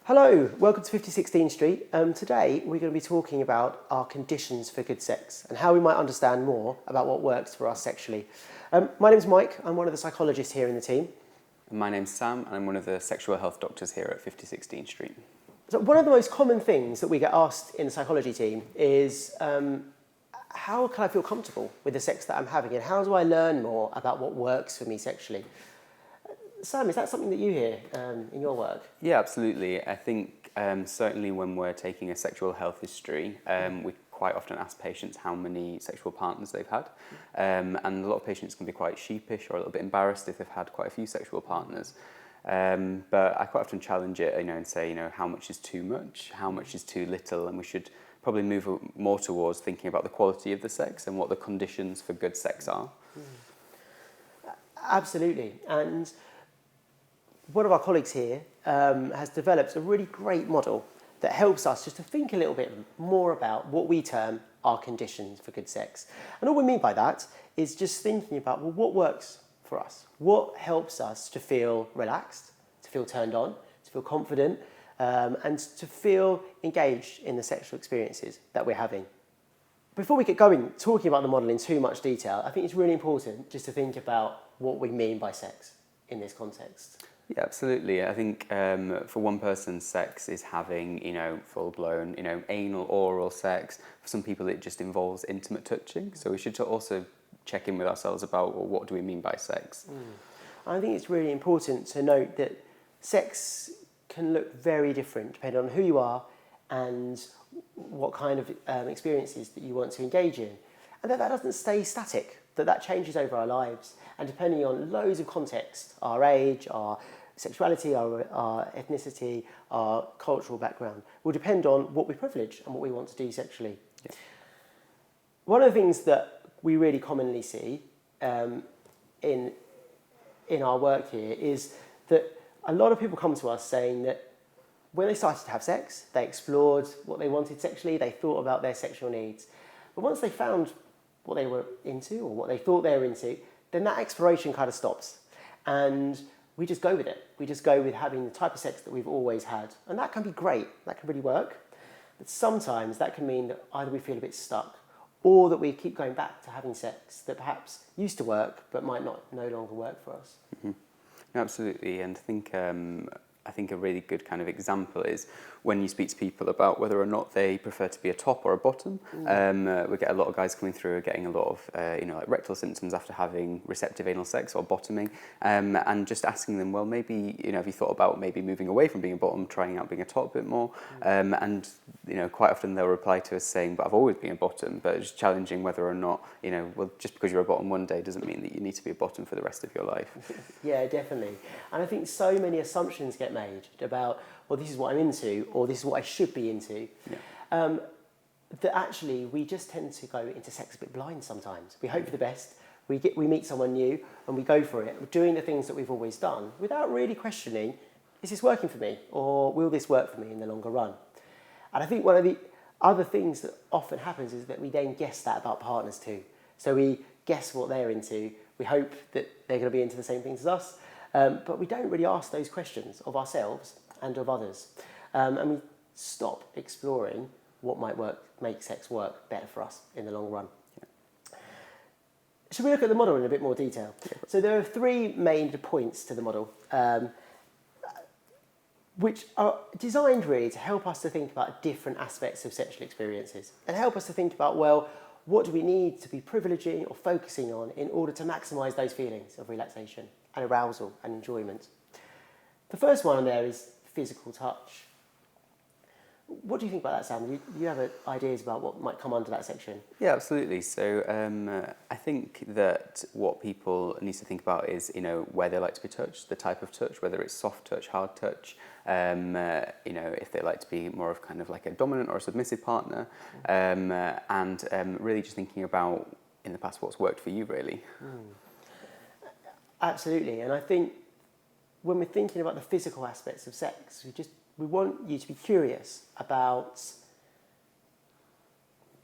Hello, welcome to 5016 Street. Today we're going to be talking about our conditions for good sex and how we might understand more about what works for us sexually. My name's Mike, I'm one of the psychologists here in the team. My name's Sam and I'm one of the sexual health doctors here at 5016 Street. So one of the most common things that we get asked in the psychology team is how can I feel comfortable with the sex that I'm having and how do I learn more about what works for me sexually? Sam, is that something that you hear in your work? Yeah, absolutely. I think certainly when we're taking a sexual health history, we quite often ask patients how many sexual partners they've had. And a lot of patients can be quite sheepish or a little bit embarrassed if they've had quite a few sexual partners. But I quite often challenge it, and say, how much is too much, how much is too little, and we should probably move more towards thinking about the quality of the sex and what the conditions for good sex are. Absolutely. And one of our colleagues here has developed a really great model that helps us just to think a little bit more about what we term our conditions for good sex. And all we mean by that is just thinking about, well, what works for us? What helps us to feel relaxed, to feel turned on, to feel confident, and to feel engaged in the sexual experiences that we're having. Before we get going, talking about the model in too much detail, I think it's really important just to think about what we mean by sex in this context. Yeah, absolutely. I think for one person, sex is having, full-blown, anal, oral sex. For some people, it just involves intimate touching. So we should also check in with ourselves about, well, what do we mean by sex? I think it's really important to note that sex can look very different depending on who you are and what kind of experiences that you want to engage in. And that doesn't stay static, that changes over our lives. And depending on loads of context, our age, our sexuality, our ethnicity, our cultural background, will depend on what we privilege and what we want to do sexually. Yeah. One of the things that we really commonly see in our work here is that a lot of people come to us saying that when they started to have sex, they explored what they wanted sexually, they thought about their sexual needs. But once they found what they were into or what they thought they were into, then that exploration kind of stops. And we just go with it. We just go with having the type of sex that we've always had. And that can be great. That can really work. But sometimes that can mean that either we feel a bit stuck or that we keep going back to having sex that perhaps used to work but might no longer work for us. Mm-hmm. Absolutely. And I think a really good kind of example is when you speak to people about whether or not they prefer to be a top or a bottom. We get a lot of guys coming through getting a lot of like rectal symptoms after having receptive anal sex or bottoming, and just asking them, well, maybe have you thought about maybe moving away from being a bottom, trying out being a top a bit more? And quite often they'll reply to us saying, but I've always been a bottom, but it's challenging whether or not well, just because you're a bottom one day doesn't mean that you need to be a bottom for the rest of your life. Yeah, definitely. And I think so many assumptions get made about, well, this is what I'm into, or this is what I should be into, that actually we just tend to go into sex a bit blind sometimes. We hope for the best, we meet someone new, and we go for it, doing the things that we've always done, without really questioning, is this working for me, or will this work for me in the longer run? And I think one of the other things that often happens is that we then guess that about partners too. So we guess what they're into, we hope that they're going to be into the same things as us, but we don't really ask those questions of ourselves and of others. And we stop exploring what might make sex work better for us in the long run. Yeah. Should we look at the model in a bit more detail? Yeah. So there are three main points to the model, which are designed really to help us to think about different aspects of sexual experiences and help us to think about, well, what do we need to be privileging or focusing on in order to maximise those feelings of relaxation and arousal and enjoyment. The first one on there is physical touch. What do you think about that, Sam? Do you have ideas about what might come under that section? Yeah, absolutely. So I think that what people need to think about is, where they like to be touched, the type of touch, whether it's soft touch, hard touch, if they like to be more of kind of like a dominant or a submissive partner, and really just thinking about in the past what's worked for you, really. Absolutely. And I think when we're thinking about the physical aspects of sex, we want you to be curious about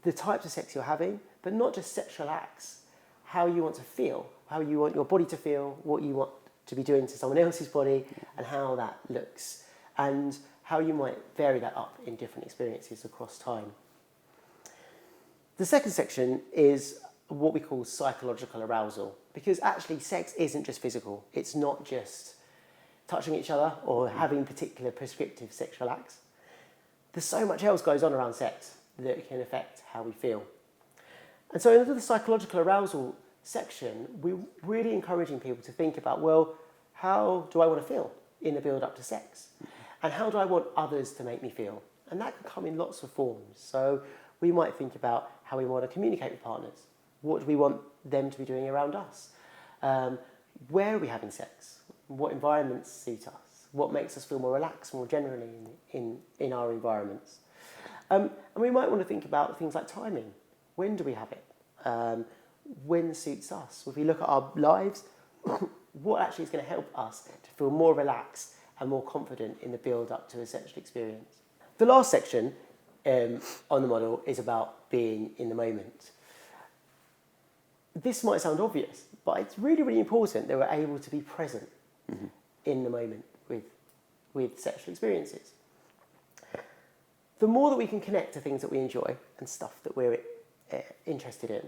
the types of sex you're having, but not just sexual acts, how you want to feel, how you want your body to feel, what you want to be doing to someone else's body, and how that looks, and how you might vary that up in different experiences across time. The second section is what we call psychological arousal, because actually sex isn't just physical. It's not just touching each other or having particular prescriptive sexual acts. There's so much else goes on around sex that can affect how we feel. And so in the psychological arousal section, we're really encouraging people to think about, well, how do I want to feel in the build up to sex? And how do I want others to make me feel? And that can come in lots of forms. So we might think about how we want to communicate with partners. What do we want them to be doing around us? Where are we having sex? What environments suit us? What makes us feel more relaxed more generally in our environments? And we might want to think about things like timing. When do we have it? When suits us? If we look at our lives, what actually is going to help us to feel more relaxed and more confident in the build up to a sexual experience? The last section on the model is about being in the moment. This might sound obvious, but it's really, really important that we're able to be present in the moment with sexual experiences. The more that we can connect to things that we enjoy and stuff that we're interested in,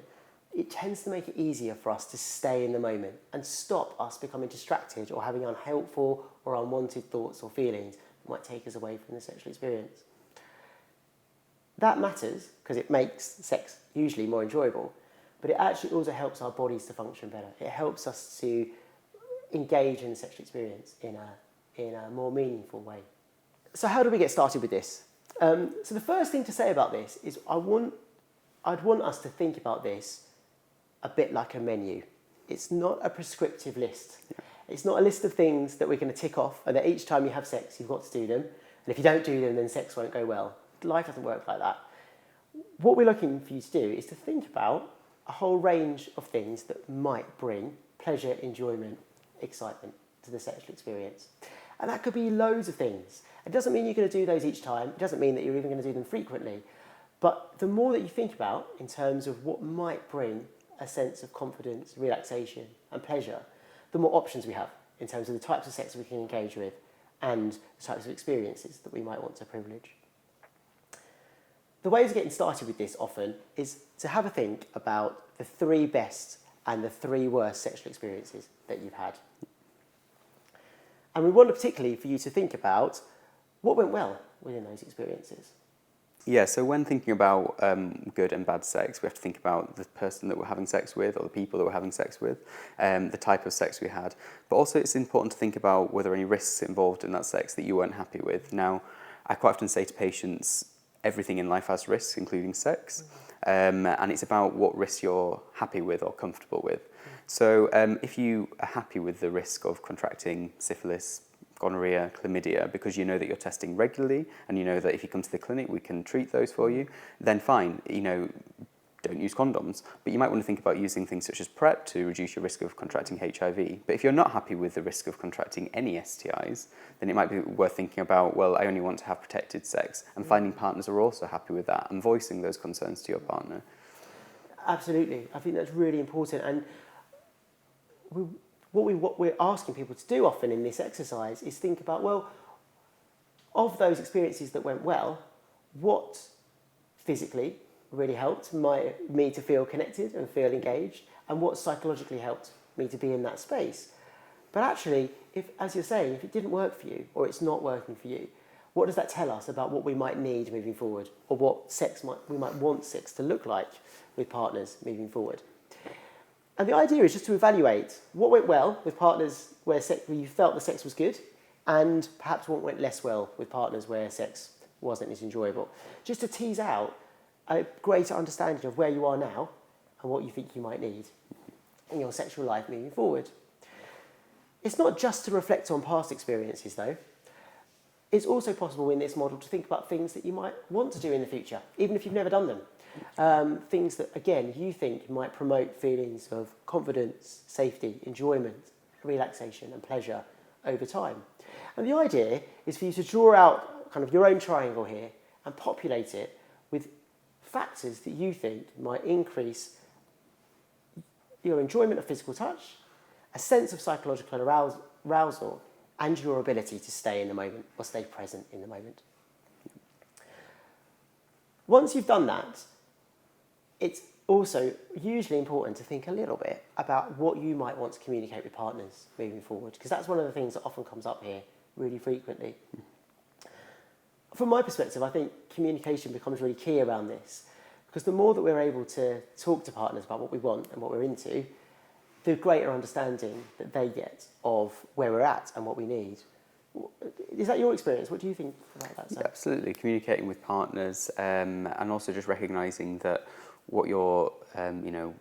it tends to make it easier for us to stay in the moment and stop us becoming distracted or having unhelpful or unwanted thoughts or feelings that might take us away from the sexual experience. That matters because it makes sex usually more enjoyable, but it actually also helps our bodies to function better. It helps us to engage in the sexual experience in a more meaningful way. So how do we get started with this? So the first thing to say about this is I'd want us to think about this a bit like a menu. It's not a prescriptive list. It's not a list of things that we're going to tick off and that each time you have sex you've got to do them, and if you don't do them then sex won't go well. Life doesn't work like that. What we're looking for you to do is to think about a whole range of things that might bring pleasure, enjoyment, excitement to the sexual experience. And that could be loads of things. It doesn't mean you're going to do those each time. It doesn't mean that you're even going to do them frequently. But the more that you think about in terms of what might bring a sense of confidence, relaxation and pleasure, the more options we have in terms of the types of sex we can engage with and the types of experiences that we might want to privilege. The ways of getting started with this often is to have a think about the 3 best and the 3 worst sexual experiences that you've had. And we want particularly for you to think about what went well within those experiences. Yeah, so when thinking about good and bad sex, we have to think about the person that we're having sex with or the people that we're having sex with, the type of sex we had. But also it's important to think about were there any risks involved in that sex that you weren't happy with. Now, I quite often say to patients, everything in life has risks, including sex, and it's about what risks you're happy with or comfortable with. So if you are happy with the risk of contracting syphilis, gonorrhea, chlamydia, because you know that you're testing regularly and you know that if you come to the clinic we can treat those for you, then fine, don't use condoms. But you might want to think about using things such as PrEP to reduce your risk of contracting HIV. But if you're not happy with the risk of contracting any STIs, then it might be worth thinking about, well, I only want to have protected sex, and finding partners who are also happy with that and voicing those concerns to your partner. Absolutely. I think that's really important. And what we're asking people to do often in this exercise is think about, well, of those experiences that went well, what physically really helped me to feel connected and feel engaged, and what psychologically helped me to be in that space. But actually, if, as you're saying, if it didn't work for you or it's not working for you, what does that tell us about what we might need moving forward, or what we might want sex to look like with partners moving forward? And the idea is just to evaluate what went well with partners where you felt the sex was good, and perhaps what went less well with partners where sex wasn't as enjoyable. Just to tease out a greater understanding of where you are now and what you think you might need in your sexual life moving forward. It's not just to reflect on past experiences though. It's also possible in this model to think about things that you might want to do in the future, even if you've never done them. Things that, again, you think might promote feelings of confidence, safety, enjoyment, relaxation and pleasure over time. And the idea is for you to draw out kind of your own triangle here and populate it with factors that you think might increase your enjoyment of physical touch, a sense of psychological arousal, and your ability to stay in the moment or stay present in the moment. Once you've done that, it's also hugely important to think a little bit about what you might want to communicate with partners moving forward, because that's one of the things that often comes up here really frequently. From my perspective, I think communication becomes really key around this, because the more that we're able to talk to partners about what we want and what we're into, the greater understanding that they get of where we're at and what we need. Is that your experience? What do you think about that, Sam? Yeah, absolutely. Communicating with partners, and also just recognising that what your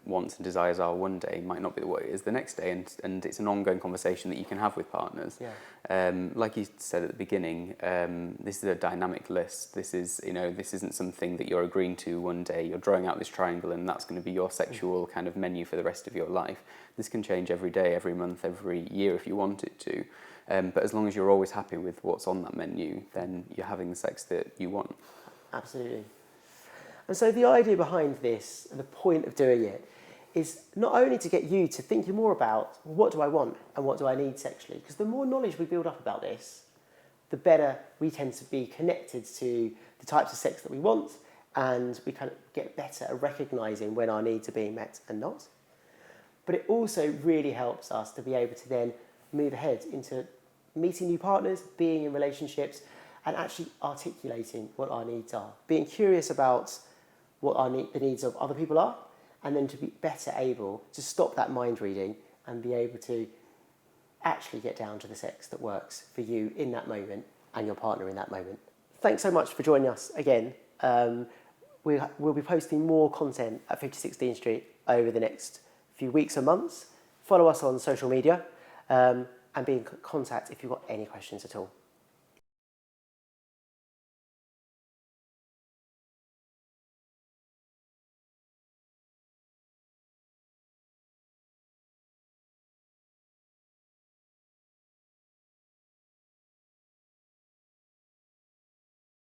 wants and desires are one day might not be what it is the next day, and it's an ongoing conversation that you can have with partners. Yeah. Like you said at the beginning, this is a dynamic list. This isn't something that you're agreeing to one day. You're drawing out this triangle, and that's going to be your sexual kind of menu for the rest of your life. This can change every day, every month, every year if you want it to. But as long as you're always happy with what's on that menu, then you're having the sex that you want. Absolutely. And so the idea behind this, the point of doing it, is not only to get you to thinking more about what do I want and what do I need sexually, because the more knowledge we build up about this, the better we tend to be connected to the types of sex that we want, and we kind of get better at recognising when our needs are being met and not. But it also really helps us to be able to then move ahead into meeting new partners, being in relationships, and actually articulating what our needs are, being curious about what the needs of other people are, and then to be better able to stop that mind reading and be able to actually get down to the sex that works for you in that moment and your partner in that moment. Thanks so much for joining us again. We'll be posting more content at 56 Dean Street over the next few weeks and months. Follow us on social media, and be in contact if you've got any questions at all.